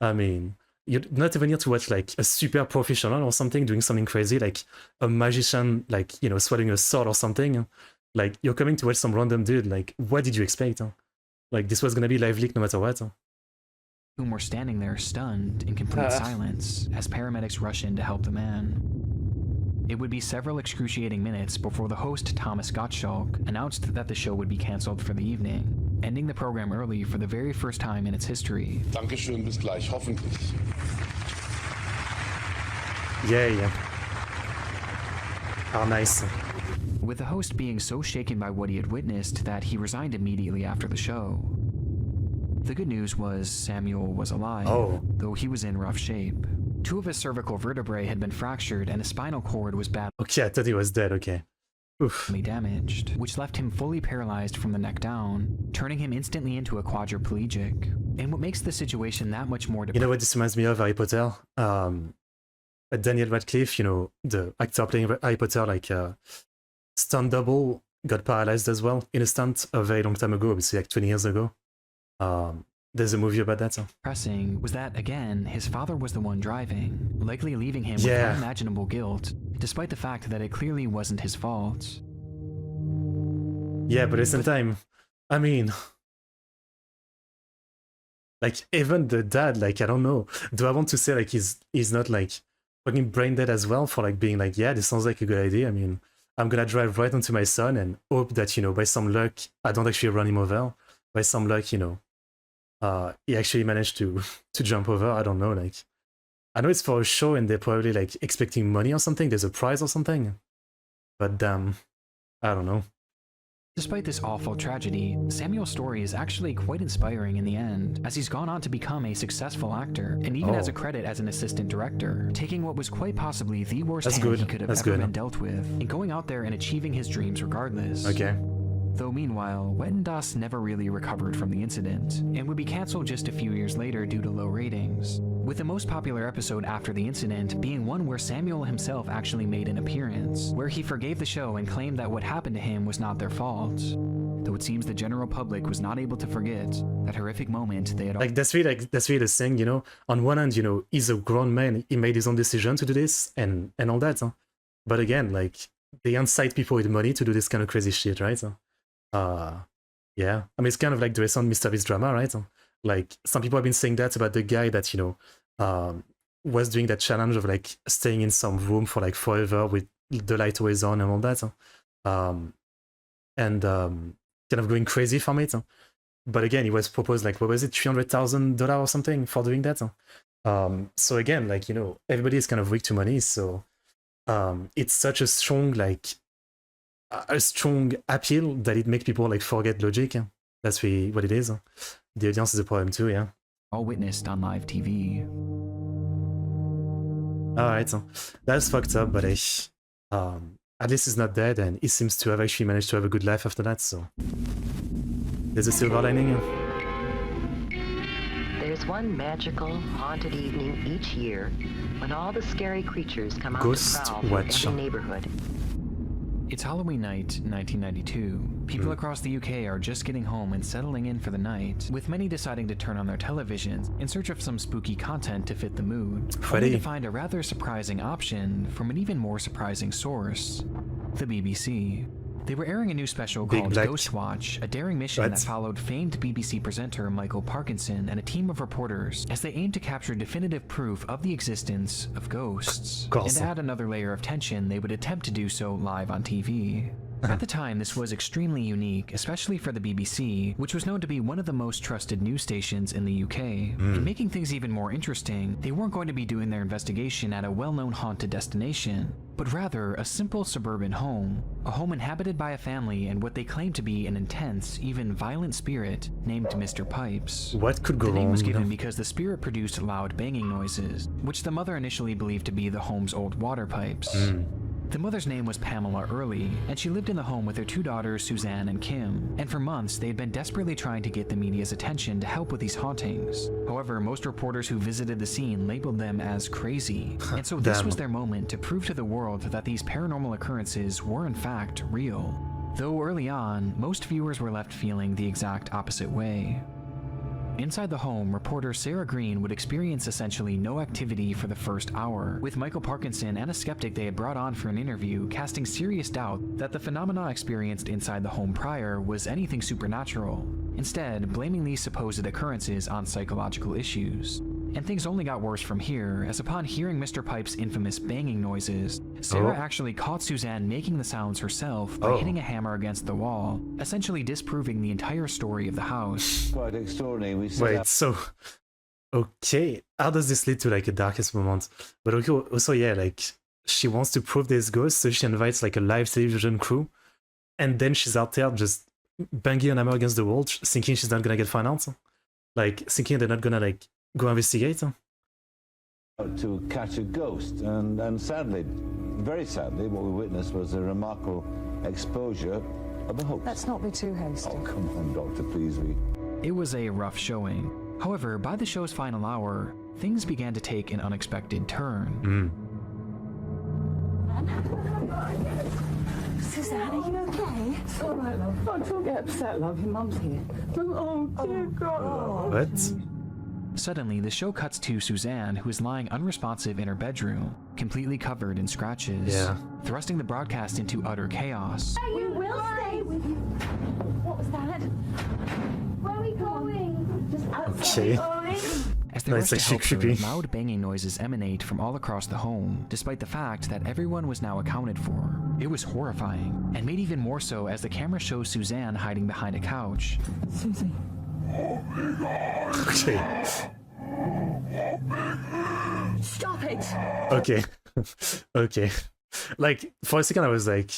I mean, you're not even here to watch, like, a super professional or something doing something crazy, like a magician, like, you know, swallowing a sword or something. Like, you're coming to watch some random dude. Like, what did you expect? Huh? Like, this was gonna be live leak no matter what. Huh? whom were standing there stunned in complete silence as paramedics rush in to help the man. It would be several excruciating minutes before the host, Thomas Gottschalk, announced that the show would be cancelled for the evening, ending the program early for the very first time in its history. Dankeschön, bis gleich, hoffentlich. Yeah. Oh, nice. With the host being so shaken by what he had witnessed that he resigned immediately after the show. The good news was Samuel was alive, though he was in rough shape. 2 of his cervical vertebrae had been fractured and his spinal cord was badly Okay, I thought he was dead, okay. Oof. damaged, which left him fully paralyzed from the neck down, turning him instantly into a quadriplegic. And what makes the situation that much more You know what this reminds me of, Harry Potter? Daniel Radcliffe, you know, the actor playing Harry Potter, like stunt double, got paralyzed as well in a stunt a very long time ago, obviously like 20 years ago. There's a movie about that. depressing was that, again, his father was the one driving, likely leaving him with Yeah. unimaginable guilt, despite the fact that it clearly wasn't his fault. Yeah, but at the same time, I mean, like even the dad, like I don't know, do I want to say like he's not like fucking brain dead as well for like being like, yeah, this sounds like a good idea. I mean, I'm gonna drive right onto my son and hope that, you know, by some luck I don't actually run him over. By some luck, you know, he actually managed to jump over. I don't know, like I know it's for a show and they're probably like expecting money or something. There's a prize or something, but damn, I don't know. Despite this awful tragedy, Samuel's story is actually quite inspiring in the end, as he's gone on to become a successful actor, and even has a credit as an assistant director, taking what was quite possibly the worst hand he could have ever been dealt with, and going out there and achieving his dreams regardless. Okay. Though meanwhile, Wetendas never really recovered from the incident, and would be cancelled just a few years later due to low ratings, with the most popular episode after the incident being one where Samuel himself actually made an appearance, where he forgave the show and claimed that what happened to him was not their fault. Though it seems the general public was not able to forget that horrific moment they had Like that's really the thing, you know. On one hand, you know, he's a grown man, he made his own decision to do this and all that. Huh? But again, like they incite people with money to do this kind of crazy shit, right? Yeah. I mean, it's kind of like the recent Mr. Beast drama, right? Like some people have been saying that about the guy that, you know, was doing that challenge of like staying in some room for like forever with the light always on and all that. And kind of going crazy from it. But again, he was proposed like, what was it, $300,000 or something for doing that. So again, like, you know, everybody is kind of weak to money. So it's such a strong, like, a strong appeal that it makes people like forget logic. That's really what it is. The audience is a problem too, yeah. all witnessed on live TV. Alright, that's fucked up, but at least he's not dead and he seems to have actually managed to have a good life after that, so there's a silver lining. There's one magical, haunted evening each year when all the scary creatures come out Ghost to prowl through Watch. every neighborhood. It's Halloween night, 1992. People across the UK are just getting home and settling in for the night, with many deciding to turn on their televisions in search of some spooky content to fit the mood, only to find a rather surprising option from an even more surprising source, the BBC. They were airing a new special called Ghost Watch, a daring mission that followed famed BBC presenter Michael Parkinson and a team of reporters as they aimed to capture definitive proof of the existence of ghosts. And to add another layer of tension, they would attempt to do so live on TV. At the time, this was extremely unique, especially for the BBC, which was known to be one of the most trusted news stations in the UK. And making things even more interesting, they weren't going to be doing their investigation at a well-known haunted destination, but rather a simple suburban home, a home inhabited by a family and what they claimed to be an intense, even violent spirit named Mr. Pipes. What could go wrong? The name was given because the spirit produced loud banging noises, which the mother initially believed to be the home's old water pipes. The mother's name was Pamela Early, and she lived in the home with her two daughters, Suzanne and Kim, and for months they had been desperately trying to get the media's attention to help with these hauntings. However, most reporters who visited the scene labeled them as crazy, and so this was their moment to prove to the world that these paranormal occurrences were in fact real. Though early on, most viewers were left feeling the exact opposite way. Inside the home, reporter Sarah Green would experience essentially no activity for the first hour, with Michael Parkinson and a skeptic they had brought on for an interview casting serious doubt that the phenomena experienced inside the home prior was anything supernatural, instead blaming these supposed occurrences on psychological issues. And things only got worse from here, as upon hearing Mr. Pipe's infamous banging noises, Sarah actually caught Suzanne making the sounds herself by hitting a hammer against the wall, essentially disproving the entire story of the house. Quite extraordinary. Wait, so... Okay, how does this lead to like a darkest moment? But okay, also, yeah, like, she wants to prove there's ghosts, so she invites like a live television crew, and then she's out there just banging an hammer against the wall, thinking she's not gonna get found out. Like, thinking they're not gonna like go investigate. To catch a ghost, and sadly, very sadly, what we witnessed was a remarkable exposure of a hoax. Let's not be too hasty. Oh, come on, Doctor, please. It was a rough showing. However, by the show's final hour, things began to take an unexpected turn. Suzanne, are you okay? It's all right, love. Don't get upset, love. Your mum's here. Oh, dear God. What? Suddenly, the show cuts to Suzanne, who is lying unresponsive in her bedroom, completely covered in scratches, thrusting the broadcast into utter chaos. We will stay with you. What was that? Where are we going? Just outside. As they rush to help her, loud banging noises emanate from all across the home, despite the fact that everyone was now accounted for. It was horrifying, and made even more so as the camera shows Suzanne hiding behind a couch. Susie. Okay. Stop it! Okay. Okay. Like, for a second I was like,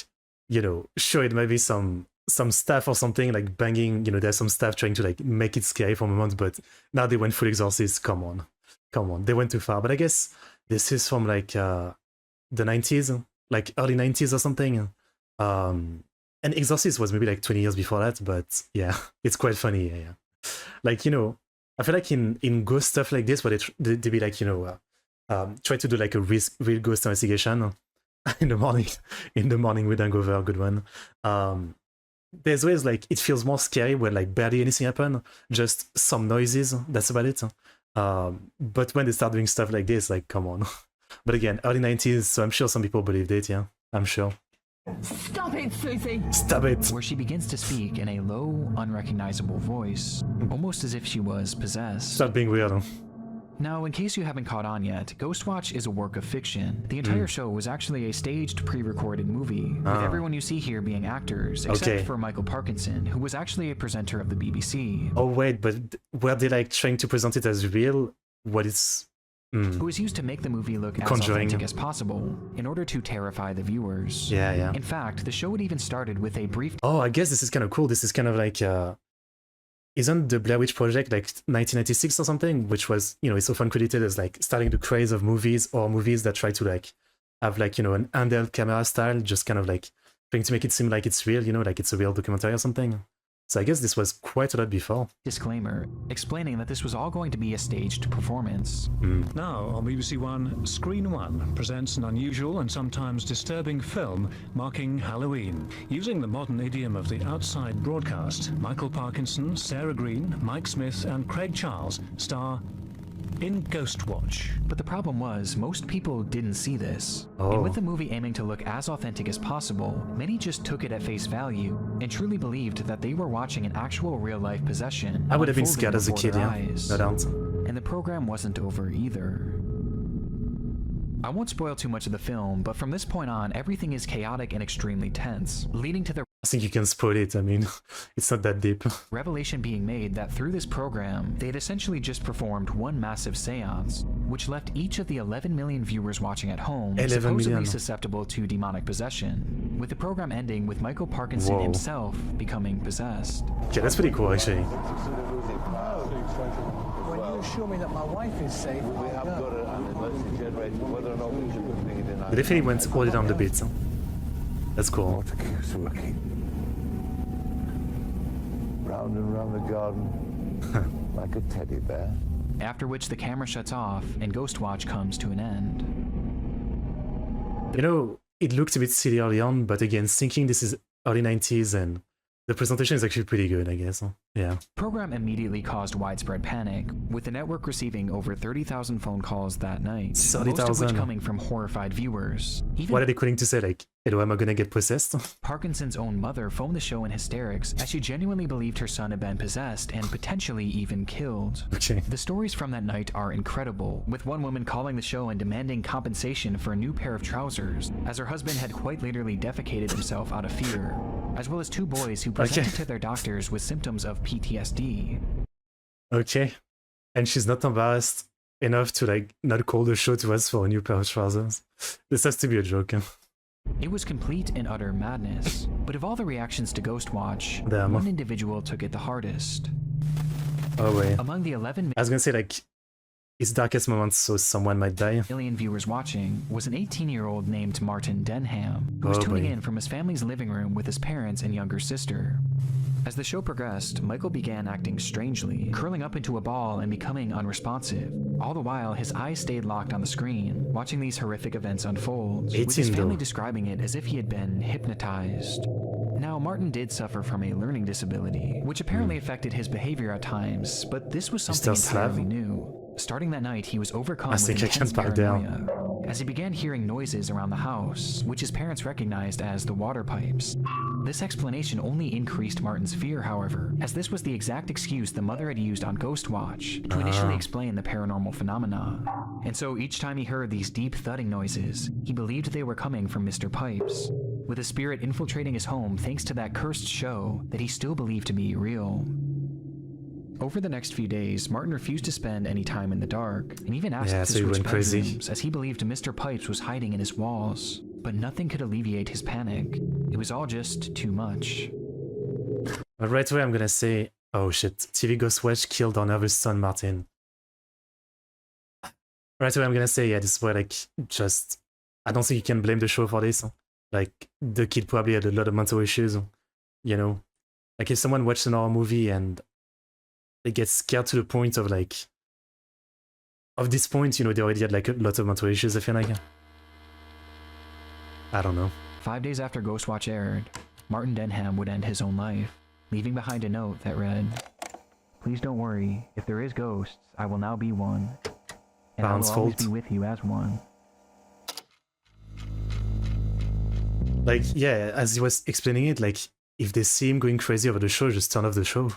you know, sure, it might be some staff or something, like banging, you know, there's some staff trying to like make it scary for a moment, but now they went full Exorcist. Come on, they went too far. But I guess this is from like the 90s, like early 90s or something. And Exorcist was maybe like 20 years before that, but yeah, it's quite funny. Yeah. Like, you know, I feel like in ghost stuff like this, where they be like, you know, try to do like a real ghost investigation in the morning with Hangover, good one. There's always like, it feels more scary when like barely anything happens, just some noises, that's about it. But when they start doing stuff like this, like, come on. But again, early 90s, so I'm sure some people believed it, yeah, I'm sure. Stop it, Susie! Stop it! Where she begins to speak in a low, unrecognizable voice, almost as if she was possessed. Stop being weird. Now, in case you haven't caught on yet, Ghostwatch is a work of fiction. The entire show was actually a staged, pre-recorded movie, with everyone you see here being actors, except for Michael Parkinson, who was actually a presenter of the BBC. Oh wait, but were they like trying to present it as real? What is... Who was used to make the movie look as authentic as possible, in order to terrify the viewers. Yeah. In fact, the show had even started with a brief... Oh, I guess this is kind of cool. This is kind of like... Isn't the Blair Witch Project like 1996 or something? Which was, you know, it's often credited as like starting the craze of movies, or movies that try to like have like, you know, an handheld camera style, just kind of like trying to make it seem like it's real, you know, like it's a real documentary or something. So I guess this was quite a lot before. Disclaimer, explaining that this was all going to be a staged performance. Now on BBC One, Screen One presents an unusual and sometimes disturbing film marking Halloween. Using the modern idiom of the outside broadcast, Michael Parkinson, Sarah Green, Mike Smith and Craig Charles star in Ghostwatch. But the problem was, most people didn't see this. Oh. And with the movie aiming to look as authentic as possible, many just took it at face value and truly believed that they were watching an actual real-life possession. I would have been scared as a kid, yeah. No doubt. And the program wasn't over either. I won't spoil too much of the film, but from this point on, everything is chaotic and extremely tense, leading to the I think you can spoil it, I mean, it's not that deep. revelation being made that through this program, they'd essentially just performed one massive seance, which left each of the 11 million viewers watching at home supposedly susceptible to demonic possession, with the program ending with Michael Parkinson himself becoming possessed. Okay, that's pretty cool, actually. When you assure me that my wife is safe, we have got an emergency generator, whether or not we should bring it in. They definitely went all down the beats. Huh? That's cool. Round and round the garden, like a teddy bear. After which the camera shuts off and Ghostwatch comes to an end. You know, it looked a bit silly early on, but again, thinking this is early 90s and the presentation is actually pretty good, I guess. Yeah. The program immediately caused widespread panic, with the network receiving over 30,000 phone calls that night, 30,000. most of which coming from horrified viewers. Even what are they calling to say, like, hello, am I gonna get possessed? Parkinson's own mother phoned the show in hysterics as she genuinely believed her son had been possessed and potentially even killed. Okay. The stories from that night are incredible, with one woman calling the show and demanding compensation for a new pair of trousers, as her husband had quite literally defecated himself out of fear, as well as two boys who presented to their doctors with symptoms of PTSD. Okay. And she's not embarrassed enough to, like, not call the show to ask for a new pair of trousers. This has to be a joke. It was complete and utter madness, but of all the reactions to Ghostwatch, Damn. one individual took it the hardest. Oh, wait. Among the 11 I was gonna say, like, its darkest moments, so someone might die. million viewers watching was an 18-year-old named Martin Denham, who was tuning in from his family's living room with his parents and younger sister. As the show progressed, Michael began acting strangely, curling up into a ball and becoming unresponsive. All the while, his eyes stayed locked on the screen, watching these horrific events unfold, with his family describing it as if he had been hypnotized. Now, Martin did suffer from a learning disability, which apparently affected his behavior at times, but this was something entirely new. Starting that night, he was overcome with intense paranoia, as he began hearing noises around the house, which his parents recognized as the water pipes. This explanation only increased Martin's fear, however, as this was the exact excuse the mother had used on Ghostwatch to initially explain the paranormal phenomena. And so each time he heard these deep thudding noises, he believed they were coming from Mr. Pipes, with a spirit infiltrating his home thanks to that cursed show that he still believed to be real. Over the next few days, Martin refused to spend any time in the dark, and even asked to switch bedrooms, as he believed Mr. Pipes was hiding in his walls. But nothing could alleviate his panic. It was all just too much. But right away I'm gonna say, oh shit, TV Ghostwatch killed our nervous son Martin. Right away I'm gonna say, yeah, this is where, like, just, I don't think you can blame the show for this. Like, the kid probably had a lot of mental issues, you know? Like, if someone watched an horror movie and they get scared to the point of, like, of this point, you know, they already had, like, a lot of mental issues, I feel like. I don't know. 5 days after Ghostwatch aired, Martin Denham would end his own life, leaving behind a note that read, "Please don't worry, if there is ghosts, I will now be one, and I will always be with you as one." Like, yeah, as he was explaining it, like, if they see him going crazy over the show, just turn off the show.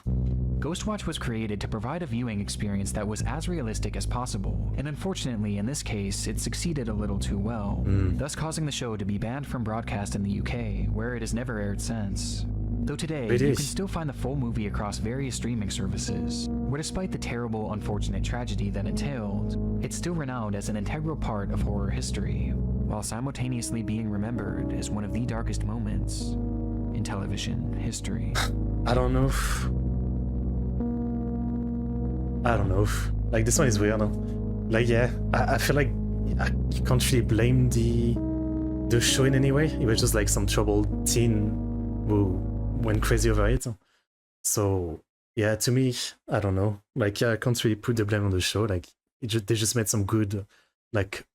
Ghostwatch was created to provide a viewing experience that was as realistic as possible, and unfortunately in this case it succeeded a little too well, thus causing the show to be banned from broadcast in the UK, where it has never aired since. Though today, you can still find the full movie across various streaming services, where despite the terrible, unfortunate tragedy that entailed, it's still renowned as an integral part of horror history, while simultaneously being remembered as one of the darkest moments in television history. I don't know. Like, this one is weird. Like, yeah, I feel like you can't really blame the show in any way. It was just like some troubled teen who went crazy over it. So yeah, to me, I don't know. Like, yeah, I can't really put the blame on the show. Like, they just made some good, like,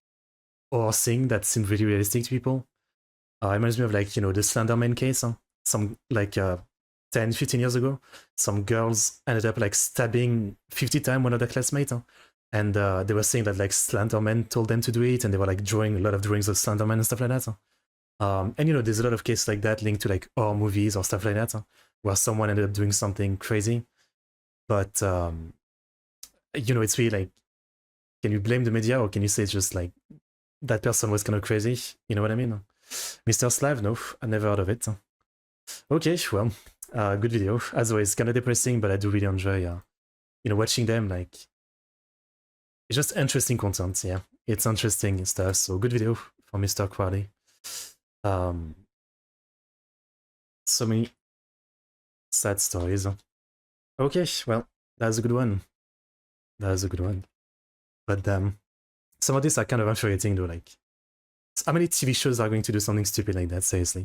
horror thing that seemed really realistic to people. It reminds me of, like, you know, the Slenderman case. Huh? Some, like, 10, 15 years ago, some girls ended up, like, stabbing 50 times one of their classmates. Huh? And they were saying that, like, Slenderman told them to do it, and they were, like, drawing a lot of drawings of Slenderman and stuff like that. Huh? And, you know, there's a lot of cases like that linked to, like, horror movies or stuff like that, huh? Where someone ended up doing something crazy. But, you know, it's really, like, can you blame the media, or can you say it's just, like, that person was kind of crazy? You know what I mean? Mr. Slav, no, I never heard of it. Okay, well, good video. As always, kind of depressing, but I do really enjoy, you know, watching them. Like, it's just interesting content, yeah. It's interesting stuff, so good video for Mr. Crowley. So many sad stories. Okay, well, that's a good one. That's a good one. But some of these are kind of infuriating though, like, how many TV shows are going to do something stupid like that, seriously?